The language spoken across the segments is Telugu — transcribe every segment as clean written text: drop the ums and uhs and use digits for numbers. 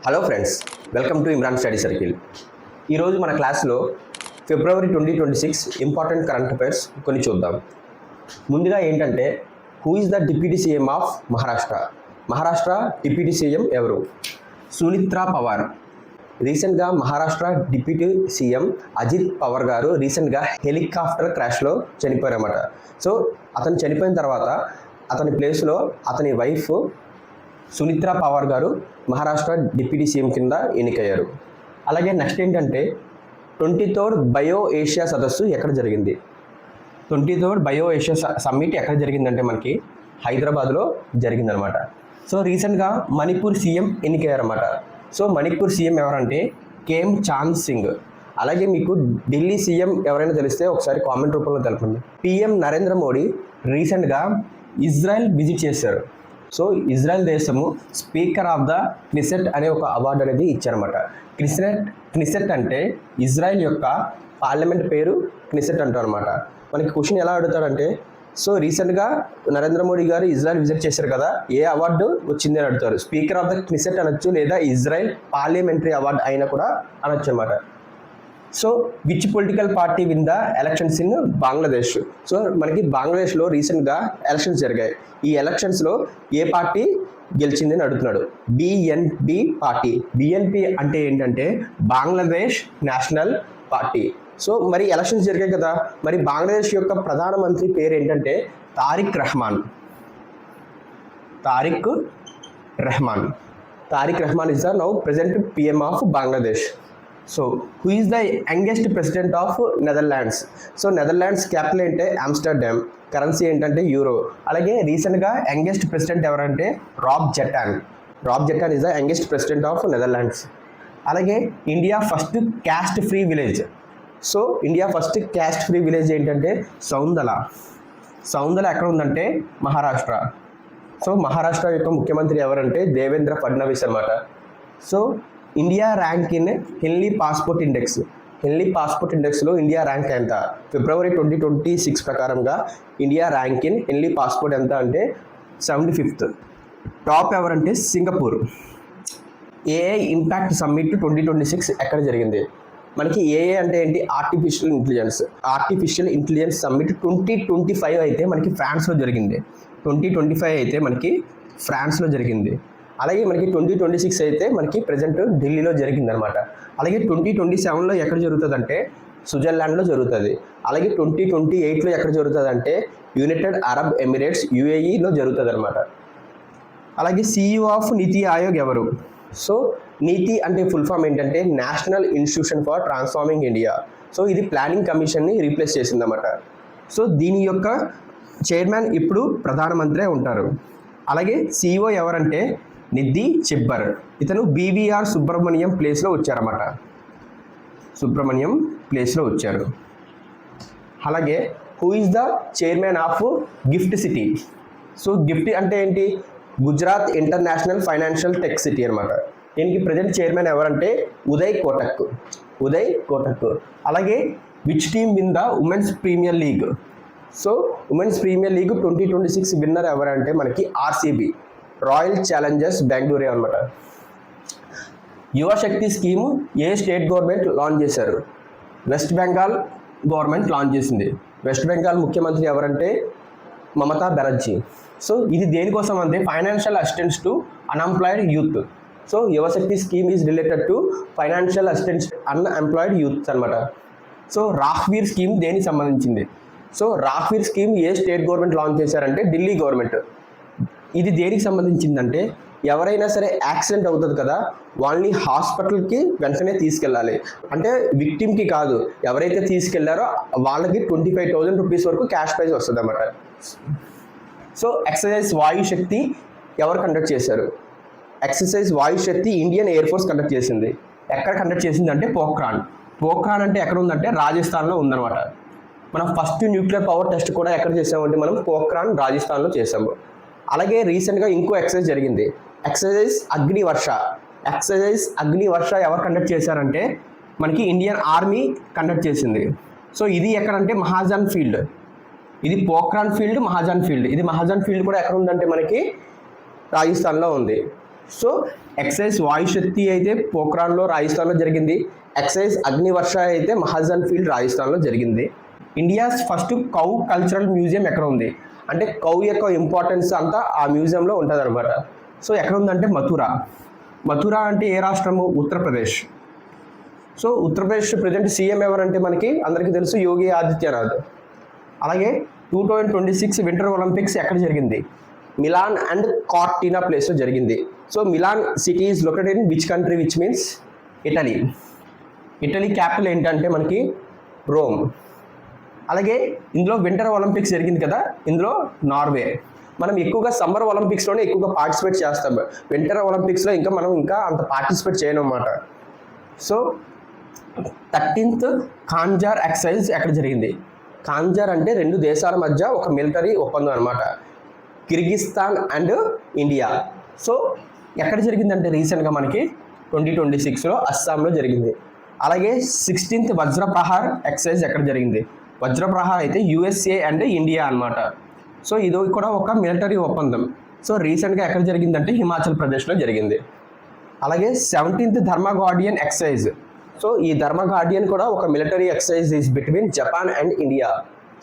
Hello friends, welcome to Imran study circle. ఈరోజు మన క్లాస్లో ఫిబ్రవరి 2026 ఇంపార్టెంట్ కరెంట్ అఫైర్స్ కొన్ని చూద్దాం. ముందుగా ఏంటంటే, who is the deputy CM of Maharashtra? Maharashtra deputy CM ఎవరు? సునిత్రా పవార్. రీసెంట్గా మహారాష్ట్ర డిప్యూటీ సీఎం అజిత్ పవార్ గారు రీసెంట్గా హెలికాప్టర్ క్రాష్లో చనిపోయారన్నమాట. సో అతను చనిపోయిన తర్వాత అతని ప్లేస్లో అతని వైఫ్ సునిత్రా పవార్ గారు మహారాష్ట్ర డిప్యూటీ సీఎం కింద ఎన్నికయ్యారు. అలాగే నెక్స్ట్ ఏంటంటే, 23rd బయో ఏషియా సదస్సు ఎక్కడ జరిగింది? 23rd బయో ఏషియా సమ్మిట్ ఎక్కడ జరిగిందంటే మనకి హైదరాబాద్లో జరిగిందనమాట. సో రీసెంట్గా మణిపూర్ సీఎం ఎన్నికయ్యారన్నమాట. సో మణిపూర్ సీఎం ఎవరంటే కేమ్ చాంద్ సింగ్. అలాగే మీకు ఢిల్లీ సీఎం ఎవరైనా తెలిస్తే ఒకసారి కామెంట్ రూపంలో తెలపండి. పిఎం నరేంద్ర మోడీ రీసెంట్గా ఇజ్రాయెల్ విజిట్ చేశారు. సో ఇజ్రాయెల్ దేశము స్పీకర్ ఆఫ్ ద క్నిసెట్ అనే ఒక అవార్డు అనేది ఇచ్చారన్నమాట. క్నిసెట్ అంటే ఇజ్రాయెల్ యొక్క పార్లమెంట్ పేరు క్నిసెట్ అంటారు అనమాట. మనకి క్వశ్చన్ ఎలా అడుగుతాడంటే, సో రీసెంట్గా నరేంద్ర మోడీ గారు ఇజ్రాయెల్ విజిట్ చేశారు కదా, ఏ అవార్డు వచ్చింది అని అడుగుతారు. స్పీకర్ ఆఫ్ ద క్నిసెట్ అనొచ్చు, లేదా ఇజ్రాయెల్ పార్లమెంటరీ అవార్డు అయినా కూడా అనొచ్చు అనమాట. So which political party win the elections in Bangladesh? So మనకి బంగ్లాదేశ్లో రీసెంట్గా ఎలక్షన్స్ జరిగాయి. ఈ ఎలక్షన్స్లో ఏ పార్టీ గెలిచింది అని అడుగుతున్నాడు. BNP party. బిఎన్పి అంటే ఏంటంటే బంగ్లాదేశ్ నేషనల్ పార్టీ. సో మరి ఎలక్షన్స్ జరిగాయి కదా, మరి బంగ్లాదేశ్ యొక్క ప్రధానమంత్రి పేరు ఏంటంటే Tarique Rahman. Tarique Rahman is the now present PM of Bangladesh. So who is the youngest president of Netherlands? So Netherlands capital ఏంటంటే ఆమ్స్టర్డామ్, కరెన్సీ ఏంటంటే యూరో. అలాగే రీసెంట్గా యంగెస్ట్ ప్రెసిడెంట్ ఎవరంటే Rob Jetten is the youngest president of Netherlands. అలాగే India first caste free village. So India first caste free village ఏంటంటే సౌందల ఎక్కడ ఉందంటే మహారాష్ట్ర. సో మహారాష్ట్ర యొక్క ముఖ్యమంత్రి ఎవరంటే దేవేంద్ర ఫడ్నవీస్ అనమాట. So India rank in Henley passport ఇండెక్స్లో ఇండియా ర్యాంక్ ఎంత? ఫిబ్రవరి 2026 ప్రకారంగా India rank in Henley passport ఎంత అంటే 75th. టాప్ ఎవరంటే సింగపూర్. ఏఐ ఇంపాక్ట్ సమ్మిట్ 2026 ఎక్కడ జరిగింది? మనకి ఏఐ అంటే ఏంటి? ఆర్టిఫిషియల్ ఇంటెలిజెన్స్ సమ్మిట్ 2025 అయితే మనకి ఫ్రాన్స్లో జరిగింది. 2025 అయితే మనకి ఫ్రాన్స్లో జరిగింది. అలాగే మనకి 2026 అయితే మనకి ప్రజెంట్ ఢిల్లీలో జరిగిందనమాట. అలాగే 2027లో ఎక్కడ జరుగుతుంది అంటే స్విట్జర్లాండ్లో జరుగుతుంది. అలాగే 2028లో ఎక్కడ జరుగుతుంది అంటే యునైటెడ్ అరబ్ ఎమిరేట్స్ యుఏఈలో జరుగుతుంది అనమాట. అలాగే సిఇఓ ఆఫ్ నీతి ఆయోగ్ ఎవరు? సో నీతి అంటే ఫుల్ ఫామ్ ఏంటంటే national institution for transforming India. So ఇది ప్లానింగ్ కమిషన్ని రీప్లేస్ చేసిందన్నమాట. సో దీని యొక్క చైర్మన్ ఇప్పుడు ప్రధానమంత్రే ఉంటారు. అలాగే సిఇఓ ఎవరంటే నిధి చిబ్బర్. ఇతను బీవీఆర్ సుబ్రహ్మణ్యం ప్లేస్లో వచ్చారు. అలాగే who is the chairman of GIFT city? So GIFT అంటే ఏంటి? Gujarat international financial tec city అనమాట. దీనికి ప్రజెంట్ చైర్మన్ ఎవరంటే ఉదయ్ కోటక్. అలాగే which team win the women's premier league? So women's premier league 2026 winner ఎవరంటే మనకి ఆర్సీబీ, రాయల్ ఛాలెంజర్స్ బెంగళూరు అనమాట. యువశక్తి స్కీము ఏ స్టేట్ గవర్నమెంట్ లాంచ్ చేశారు? వెస్ట్ బెంగాల్ గవర్నమెంట్ లాంచ్ చేసింది. వెస్ట్ బెంగాల్ ముఖ్యమంత్రి ఎవరంటే మమతా బెనర్జీ. సో ఇది దేనికోసం అంటే financial assistance to unemployed youth. So Yuvashakti scheme is related to financial assistance unemployed youth అనమాట. సో రాఘ్వీర్ స్కీమ్ దేనికి సంబంధించింది? సో రాఘ్వీర్ స్కీమ్ ఏ స్టేట్ గవర్నమెంట్ లాంచ్ చేశారంటే ఢిల్లీ గవర్నమెంట్. ఇది దేనికి సంబంధించిందంటే ఎవరైనా సరే యాక్సిడెంట్ అవుతుంది కదా, వాళ్ళని హాస్పిటల్కి వెంటనే తీసుకెళ్ళాలి. అంటే విక్టిమ్కి కాదు, ఎవరైతే తీసుకెళ్లారో వాళ్ళకి 25,000 రూపీస్ వరకు క్యాష్ ప్రైజ్ వస్తుంది అన్నమాట. సో ఎక్సర్సైజ్ వాయుశక్తి ఎవరు కండక్ట్ చేశారు? Exercise వాయుశక్తి Indian air force conduct చేసింది. ఎక్కడ కండక్ట్ చేసింది అంటే పోఖ్రాన్ అంటే ఎక్కడ ఉందంటే రాజస్థాన్లో ఉందన్నమాట. మనం ఫస్ట్ న్యూక్లియర్ పవర్ టెస్ట్ కూడా ఎక్కడ చేసామంటే మనం పోఖ్రాన్ రాజస్థాన్లో చేసాము. అలాగే రీసెంట్గా ఇంకో ఎక్సర్సైజ్ జరిగింది, ఎక్సర్సైజ్ అగ్నివర్ష ఎవరు కండక్ట్ చేశారంటే మనకి ఇండియన్ ఆర్మీ కండక్ట్ చేసింది. సో ఇది ఎక్కడంటే మహాజన్ ఫీల్డ్. ఇది పోఖ్రాన్ ఫీల్డ్, మహాజన్ ఫీల్డ్. ఇది మహాజన్ ఫీల్డ్ కూడా ఎక్కడ ఉందంటే మనకి రాజస్థాన్లో ఉంది. సో ఎక్సైజ్ వాయుశక్తి అయితే పోఖ్రాన్లో రాజస్థాన్లో జరిగింది. ఎక్సైజ్ అగ్నివర్ష అయితే మహాజన్ ఫీల్డ్ రాజస్థాన్లో జరిగింది. India's first cow cultural museum ఎక్కడ ఉంది అంటే కౌ యొక్క ఇంపార్టెన్స్ అంతా ఆ మ్యూజియంలో ఉంటుంది అనమాట. సో ఎక్కడ ఉందంటే మథుర అంటే ఏ రాష్ట్రము? Uttar Pradesh. So Uttar Pradesh present CM ఎవరంటే మనకి అందరికీ తెలుసు, యోగి ఆదిత్యనాథ్. అలాగే 2026 వింటర్ ఒలింపిక్స్ ఎక్కడ జరిగింది? మిలాన్ అండ్ కార్టినా ప్లేస్లో జరిగింది. So Milan city is located in which country, which means Italy. Italy capital ఏంటంటే మనకి రోమ్. అలాగే ఇందులో వింటర్ ఒలింపిక్స్ జరిగింది కదా, ఇందులో నార్వే. మనం ఎక్కువగా సమ్మర్ ఒలింపిక్స్లోనే ఎక్కువగా పార్టిసిపేట్ చేస్తాం. వింటర్ ఒలింపిక్స్లో మనం అంత పార్టిసిపేట్ చేయను అన్నమాట. సో 13th ఖాంజార్ ఎక్సైజ్ ఎక్కడ జరిగింది? ఖాంజార్ అంటే రెండు దేశాల మధ్య ఒక మిలిటరీ ఒప్పందం అనమాట, కిర్గిస్తాన్ అండ్ ఇండియా. సో ఎక్కడ జరిగిందంటే రీసెంట్గా మనకి 2026లో అస్సాంలో జరిగింది. అలాగే 16th వజ్రప్రహార్ ఎక్సైజ్ ఎక్కడ జరిగింది? వజ్రప్రహార్ అయితే యుఎస్ఏ అండ్ ఇండియా అనమాట. సో ఇది కూడా ఒక మిలిటరీ ఒప్పందం. సో రీసెంట్గా ఎక్కడ జరిగిందంటే హిమాచల్ ప్రదేశ్లో జరిగింది. అలాగే 17th ధర్మ గార్డియన్ ఎక్సైజ్. సో ఈ ధర్మ గార్డియన్ కూడా ఒక military exercise is between Japan and India.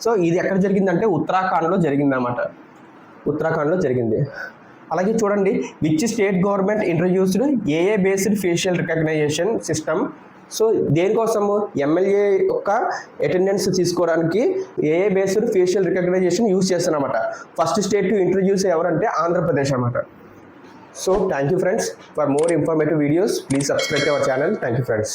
So ఇది ఎక్కడ జరిగిందంటే ఉత్తరాఖండ్లో జరిగింది అనమాట. ఉత్తరాఖండ్లో జరిగింది. అలాగే చూడండి, which state government introduced AI based facial recognition system. So దేనికోసము? ఎమ్మెల్యే యొక్క అటెండెన్స్ తీసుకోవడానికి AI based facial recognition use చేస్తారన్నమాట. ఫస్ట్ స్టేట్ టు ఇంట్రడ్యూస్ ఎవరంటే ఆంధ్రప్రదేశ్ అనమాట. So thank you friends. For more informative videos, please subscribe to our channel. Thank you friends.